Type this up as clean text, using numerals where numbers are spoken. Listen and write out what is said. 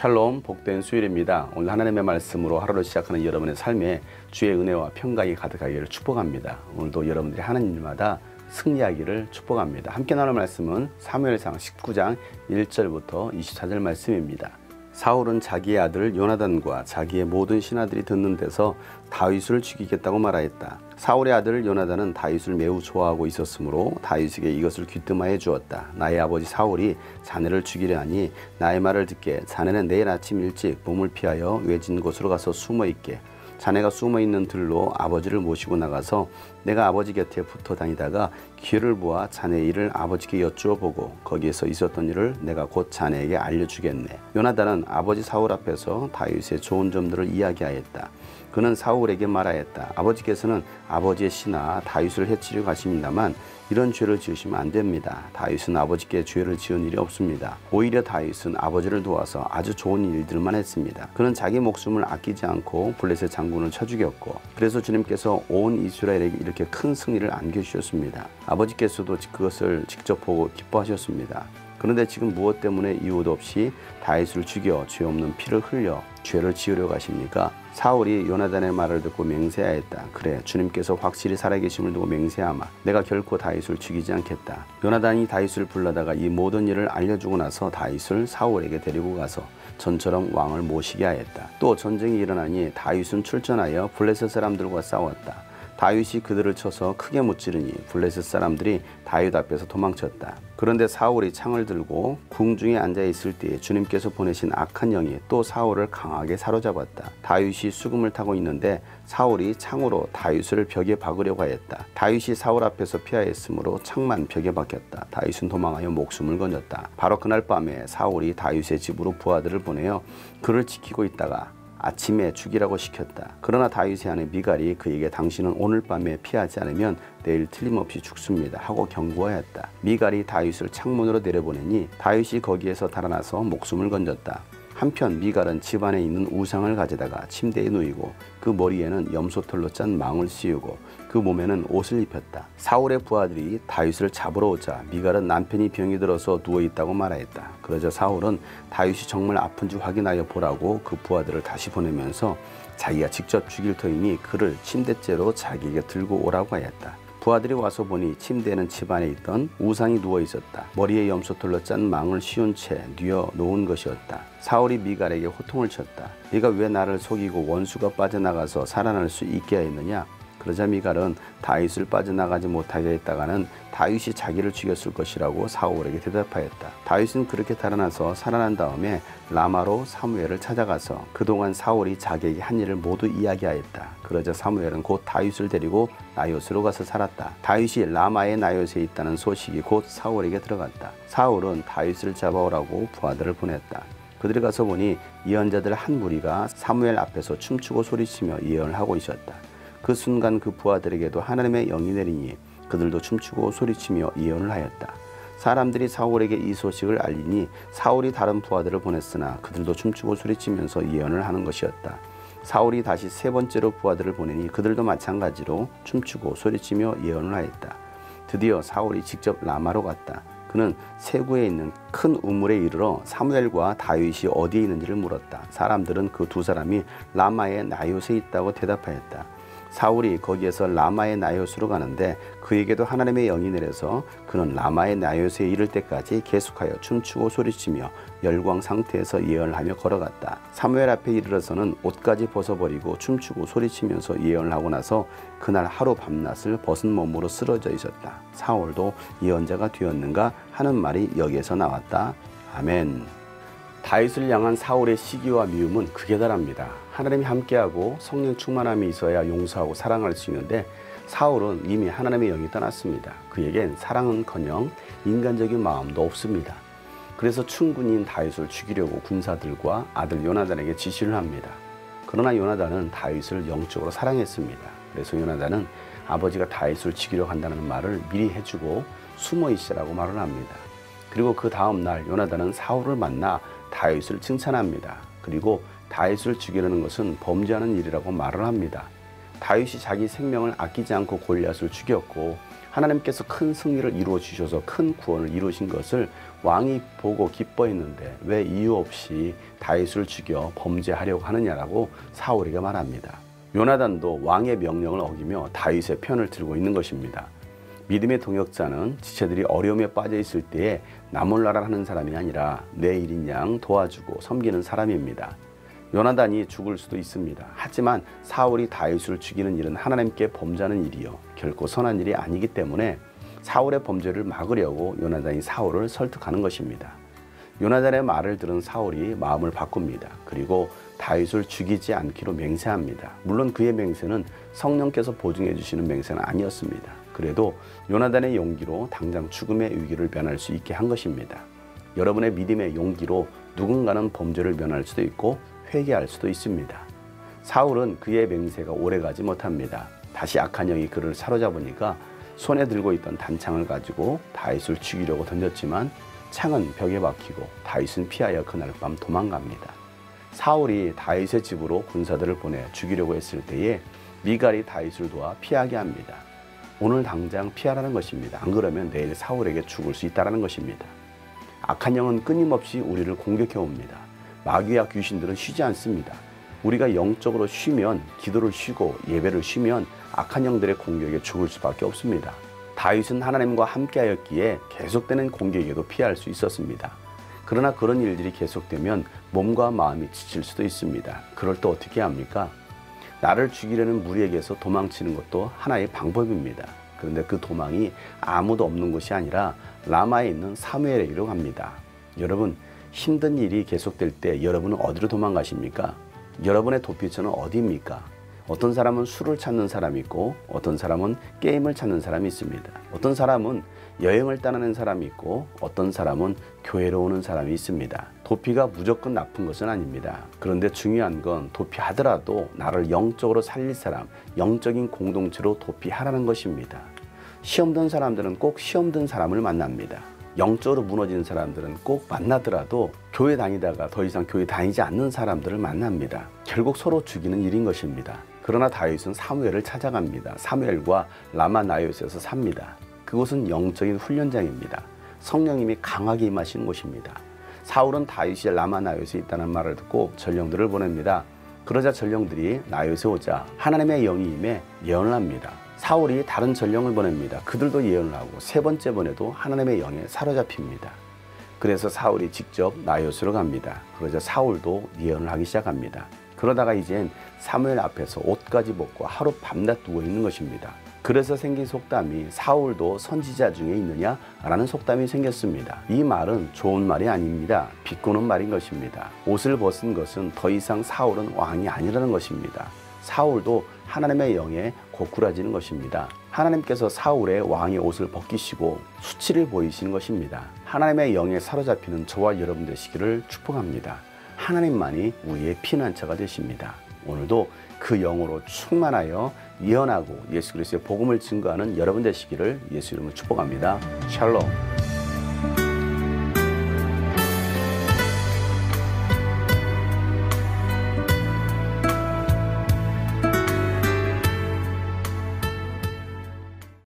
샬롬, 복된 수요일입니다. 오늘 하나님의 말씀으로 하루를 시작하는 여러분의 삶에 주의 은혜와 평강이 가득하기를 축복합니다. 오늘도 여러분들이 하는 일마다 승리하기를 축복합니다. 함께 나눌 말씀은 사무엘상 19장 1절부터 24절 말씀입니다. 사울은 자기의 아들 요나단과 자기의 모든 신하들이 듣는 데서 다윗을 죽이겠다고 말하였다. 사울의 아들 요나단은 다윗을 매우 좋아하고 있었으므로 다윗에게 이것을 귀뜸하여 주었다. 나의 아버지 사울이 자네를 죽이려 하니 나의 말을 듣게. 자네는 내일 아침 일찍 몸을 피하여 외진 곳으로 가서 숨어 있게. 자네가 숨어 있는 들로 아버지를 모시고 나가서 내가 아버지 곁에 붙어 다니다가 귀를 보아 자네 일을 아버지께 여쭈어 보고 거기에서 있었던 일을 내가 곧 자네에게 알려주겠네. 요나단은 아버지 사울 앞에서 다윗의 좋은 점들을 이야기하였다. 그는 사울에게 말하였다. 아버지께서는 아버지의 신하 다윗을 해치려 가십니다만 이런 죄를 지으시면 안 됩니다. 다윗은 아버지께 죄를 지은 일이 없습니다. 오히려 다윗은 아버지를 도와서 아주 좋은 일들만 했습니다. 그는 자기 목숨을 아끼지 않고 블레셋 장군을 쳐 죽였고 그래서 주님께서 온 이스라엘에게 이렇게 큰 승리를 안겨주셨습니다. 아버지께서도 그것을 직접 보고 기뻐하셨습니다. 그런데 지금 무엇 때문에 이유도 없이 다윗을 죽여 죄 없는 피를 흘려 죄를 지으려 가십니까? 사울이 요나단의 말을 듣고 맹세하였다. 그래, 주님께서 확실히 살아계심을 두고 맹세하마. 내가 결코 다윗을 죽이지 않겠다. 요나단이 다윗을 불러다가 이 모든 일을 알려주고 나서 다윗을 사울에게 데리고 가서 전처럼 왕을 모시게 하였다. 또 전쟁이 일어나니 다윗은 출전하여 블레셋 사람들과 싸웠다. 다윗이 그들을 쳐서 크게 무찌르니 블레셋 사람들이 다윗 앞에서 도망쳤다. 그런데 사울이 창을 들고 궁중에 앉아 있을 때에 주님께서 보내신 악한 영이 또 사울을 강하게 사로잡았다. 다윗이 수금을 타고 있는데 사울이 창으로 다윗을 벽에 박으려고 하였다. 다윗이 사울 앞에서 피하였으므로 창만 벽에 박혔다. 다윗은 도망하여 목숨을 건졌다. 바로 그날 밤에 사울이 다윗의 집으로 부하들을 보내어 그를 지키고 있다가 아침에 죽이라고 시켰다. 그러나 다윗의 아내 미갈이 그에게 당신은 오늘 밤에 피하지 않으면 내일 틀림없이 죽습니다 하고 경고하였다. 미갈이 다윗을 창문으로 내려보내니 다윗이 거기에서 달아나서 목숨을 건졌다. 한편 미갈은 집안에 있는 우상을 가져다가 침대에 누이고 그 머리에는 염소털로 짠 망을 씌우고 그 몸에는 옷을 입혔다. 사울의 부하들이 다윗을 잡으러 오자 미갈은 남편이 병이 들어서 누워있다고 말하였다. 그러자 사울은 다윗이 정말 아픈지 확인하여 보라고 그 부하들을 다시 보내면서 자기가 직접 죽일 터이니 그를 침대째로 자기에게 들고 오라고 하였다. 부하들이 와서 보니 침대에는 집안에 있던 우상이 누워 있었다. 머리에 염소털로 짠 망을 씌운 채 뉘어 놓은 것이었다. 사울이 미갈에게 호통을 쳤다. 네가 왜 나를 속이고 원수가 빠져나가서 살아날 수 있게 하였느냐? 그러자 미갈은 다윗을 빠져나가지 못하게 했다가는 다윗이 자기를 죽였을 것이라고 사울에게 대답하였다. 다윗은 그렇게 달아나서 살아난 다음에 라마로 사무엘을 찾아가서 그동안 사울이 자기에게 한 일을 모두 이야기하였다. 그러자 사무엘은 곧 다윗을 데리고 나요스로 가서 살았다. 다윗이 라마의 나요스에 있다는 소식이 곧 사울에게 들어갔다. 사울은 다윗을 잡아오라고 부하들을 보냈다. 그들이 가서 보니 예언자들 한 무리가 사무엘 앞에서 춤추고 소리치며 예언을 하고 있었다. 그 순간 그 부하들에게도 하나님의 영이 내리니 그들도 춤추고 소리치며 예언을 하였다. 사람들이 사울에게 이 소식을 알리니 사울이 다른 부하들을 보냈으나 그들도 춤추고 소리치면서 예언을 하는 것이었다. 사울이 다시 세 번째로 부하들을 보내니 그들도 마찬가지로 춤추고 소리치며 예언을 하였다. 드디어 사울이 직접 라마로 갔다. 그는 세구에 있는 큰 우물에 이르러 사무엘과 다윗이 어디에 있는지를 물었다. 사람들은 그 두 사람이 라마의 나요스에 있다고 대답하였다. 사울이 거기에서 라마의 나요스로 가는데 그에게도 하나님의 영이 내려서 그는 라마의 나요스에 이를 때까지 계속하여 춤추고 소리치며 열광 상태에서 예언을 하며 걸어갔다. 사무엘 앞에 이르러서는 옷까지 벗어버리고 춤추고 소리치면서 예언을 하고 나서 그날 하루 밤낮을 벗은 몸으로 쓰러져 있었다. 사울도 예언자가 되었는가 하는 말이 여기에서 나왔다. 아멘. 다윗을 향한 사울의 시기와 미움은 극에 달합니다. 하나님이 함께하고 성령 충만함이 있어야 용서하고 사랑할 수 있는데 사울은 이미 하나님의 영이 떠났습니다. 그에겐 사랑은커녕 인간적인 마음도 없습니다. 그래서 충군인 다윗을 죽이려고 군사들과 아들 요나단에게 지시를 합니다. 그러나 요나단은 다윗을 영적으로 사랑했습니다. 그래서 요나단은 아버지가 다윗을 죽이려 한다는 말을 미리 해주고 숨어 있으라고 말을 합니다. 그리고 그 다음 날 요나단은 사울을 만나 다윗을 칭찬합니다. 그리고 다윗을 죽이려는 것은 범죄하는 일이라고 말을 합니다. 다윗이 자기 생명을 아끼지 않고 골리앗을 죽였고 하나님께서 큰 승리를 이루어 주셔서 큰 구원을 이루신 것을 왕이 보고 기뻐했는데 왜 이유 없이 다윗을 죽여 범죄하려고 하느냐라고 사울에게 말합니다. 요나단도 왕의 명령을 어기며 다윗의 편을 들고 있는 것입니다. 믿음의 동역자는 지체들이 어려움에 빠져 있을 때에 나몰라라 하는 사람이 아니라 내 일인 양 도와주고 섬기는 사람입니다. 요나단이 죽을 수도 있습니다. 하지만 사울이 다윗을 죽이는 일은 하나님께 범죄하는 일이요 결코 선한 일이 아니기 때문에 사울의 범죄를 막으려고 요나단이 사울을 설득하는 것입니다. 요나단의 말을 들은 사울이 마음을 바꿉니다. 그리고 다윗을 죽이지 않기로 맹세합니다. 물론 그의 맹세는 성령께서 보증해 주시는 맹세는 아니었습니다. 그래도 요나단의 용기로 당장 죽음의 위기를 면할 수 있게 한 것입니다. 여러분의 믿음의 용기로 누군가는 범죄를 면할 수도 있고 회개할 수도 있습니다. 사울은 그의 맹세가 오래가지 못합니다. 다시 악한 영이 그를 사로잡으니까 손에 들고 있던 단창을 가지고 다윗을 죽이려고 던졌지만 창은 벽에 박히고 다윗은 피하여 그날 밤 도망갑니다. 사울이 다윗의 집으로 군사들을 보내 죽이려고 했을 때에 미갈이 다윗을 도와 피하게 합니다. 오늘 당장 피하라는 것입니다. 안 그러면 내일 사울에게 죽을 수 있다는 것입니다. 악한 영은 끊임없이 우리를 공격해 옵니다. 마귀와 귀신들은 쉬지 않습니다. 우리가 영적으로 쉬면, 기도를 쉬고 예배를 쉬면 악한 영들의 공격에 죽을 수밖에 없습니다. 다윗은 하나님과 함께하였기에 계속되는 공격에도 피할 수 있었습니다. 그러나 그런 일들이 계속되면 몸과 마음이 지칠 수도 있습니다. 그럴 때 어떻게 합니까? 나를 죽이려는 무리에게서 도망치는 것도 하나의 방법입니다. 그런데 그 도망이 아무도 없는 곳이 아니라 라마에 있는 사무엘에게로 갑니다. 여러분, 힘든 일이 계속될 때 여러분은 어디로 도망가십니까? 여러분의 도피처는 어디입니까? 어떤 사람은 술을 찾는 사람이 있고 어떤 사람은 게임을 찾는 사람이 있습니다. 어떤 사람은 여행을 떠나는 사람이 있고 어떤 사람은 교회로 오는 사람이 있습니다. 도피가 무조건 나쁜 것은 아닙니다. 그런데 중요한 건 도피하더라도 나를 영적으로 살릴 사람, 영적인 공동체로 도피하라는 것입니다. 시험 든 사람들은 꼭 시험 든 사람을 만납니다. 영적으로 무너진 사람들은 꼭 만나더라도 교회 다니다가 더 이상 교회 다니지 않는 사람들을 만납니다. 결국 서로 죽이는 일인 것입니다. 그러나 다윗은 사무엘을 찾아갑니다. 사무엘과 라마 나요스에서 삽니다. 그곳은 영적인 훈련장입니다. 성령님이 강하게 임하시는 곳입니다. 사울은 다윗이 라마 나요스에 있다는 말을 듣고 전령들을 보냅니다. 그러자 전령들이 나요스에 오자 하나님의 영이 임해 예언을 합니다. 사울이 다른 전령을 보냅니다. 그들도 예언을 하고 세 번째 번에도 하나님의 영에 사로잡힙니다. 그래서 사울이 직접 나요스로 갑니다. 그러자 사울도 예언을 하기 시작합니다. 그러다가 이젠 사무엘 앞에서 옷까지 벗고 하루 밤낮 누워 있는 것입니다. 그래서 생긴 속담이 사울도 선지자 중에 있느냐? 라는 속담이 생겼습니다. 이 말은 좋은 말이 아닙니다. 비꼬는 말인 것입니다. 옷을 벗은 것은 더 이상 사울은 왕이 아니라는 것입니다. 사울도 하나님의 영에 고꾸라지는 것입니다. 하나님께서 사울의 왕의 옷을 벗기시고 수치를 보이시는 것입니다. 하나님의 영에 사로잡히는 저와 여러분 되시기를 축복합니다. 하나님만이 우리의 피난처가 되십니다. 오늘도 그 영으로 충만하여 예언하고 예수 그리스도의 복음을 증거하는 여러분 되시기를 예수 이름으로 축복합니다. 샬롬.